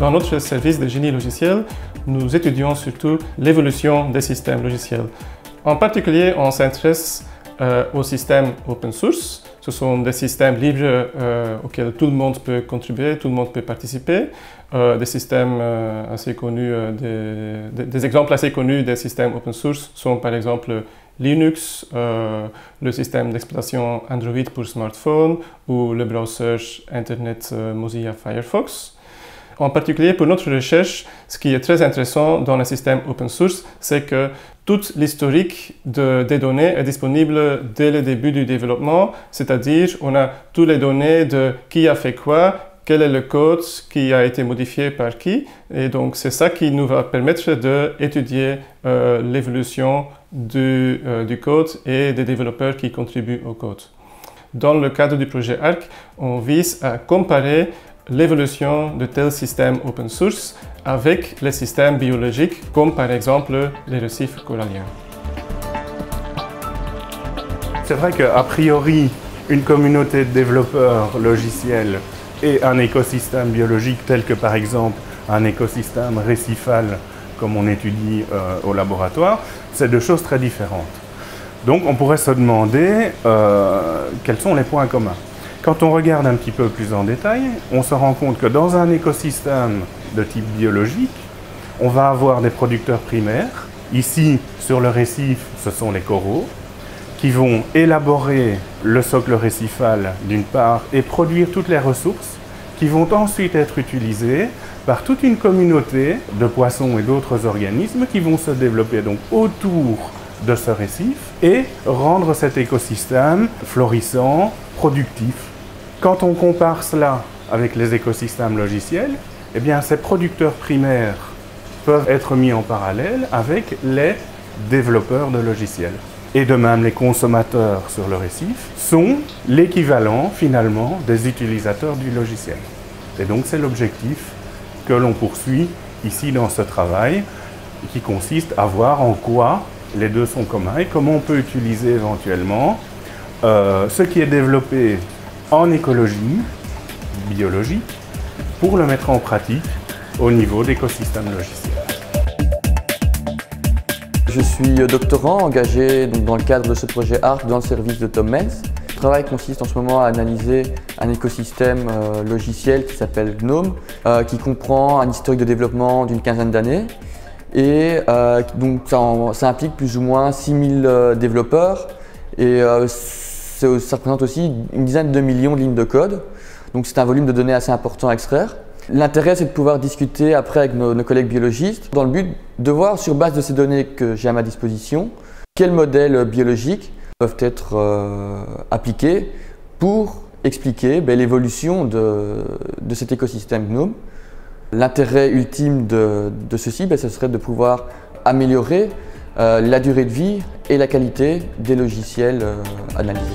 Dans notre service de génie logiciel, nous étudions surtout l'évolution des systèmes logiciels. En particulier, on s'intéresse aux systèmes open source. Ce sont des systèmes libres auxquels tout le monde peut contribuer, tout le monde peut participer. Des systèmes assez connus, des exemples assez connus des systèmes open source sont par exemple Linux, le système d'exploitation Android pour smartphone ou le browser Internet Mozilla Firefox. En particulier pour notre recherche, ce qui est très intéressant dans les systèmes open source, c'est que toute l'historique des données est disponible dès le début du développement, c'est-à-dire on a toutes les données de qui a fait quoi, quel est le code qui a été modifié par qui, et donc c'est ça qui nous va permettre d'étudier l'évolution du code et des développeurs qui contribuent au code. Dans le cadre du projet ARC, on vise à comparer l'évolution de tels systèmes open source avec les systèmes biologiques, comme par exemple les récifs coralliens. C'est vrai qu'a priori, une communauté de développeurs logiciels et un écosystème biologique tel que par exemple un écosystème récifal comme on étudie au laboratoire, c'est deux choses très différentes. Donc on pourrait se demander quels sont les points communs. Quand on regarde un petit peu plus en détail, on se rend compte que dans un écosystème de type biologique, on va avoir des producteurs primaires. Ici, sur le récif, ce sont les coraux, qui vont élaborer le socle récifal d'une part et produire toutes les ressources qui vont ensuite être utilisées par toute une communauté de poissons et d'autres organismes qui vont se développer donc autour de ce récif et rendre cet écosystème florissant, productif. Quand on compare cela avec les écosystèmes logiciels, eh bien ces producteurs primaires peuvent être mis en parallèle avec les développeurs de logiciels. Et de même, les consommateurs sur le récif sont l'équivalent finalement des utilisateurs du logiciel. Et donc c'est l'objectif que l'on poursuit ici dans ce travail qui consiste à voir en quoi les deux sont communs et comment on peut utiliser éventuellement ce qui est développé en écologie biologique pour le mettre en pratique au niveau d'écosystèmes logiciels. Je suis doctorant engagé dans le cadre de ce projet ARC dans le service de Tom Menz. Le travail consiste en ce moment à analyser un écosystème logiciel qui s'appelle GNOME, qui comprend un historique de développement d'une quinzaine d'années. Et donc ça implique plus ou moins 6000 développeurs et ça représente aussi une dizaine de millions de lignes de code. Donc c'est un volume de données assez important à extraire. L'intérêt, c'est de pouvoir discuter après avec nos collègues biologistes dans le but de voir, sur base de ces données que j'ai à ma disposition, quels modèles biologiques peuvent être appliqués pour expliquer l'évolution de cet écosystème GNOME. L'intérêt ultime de ceci, ce serait de pouvoir améliorer la durée de vie et la qualité des logiciels analysés.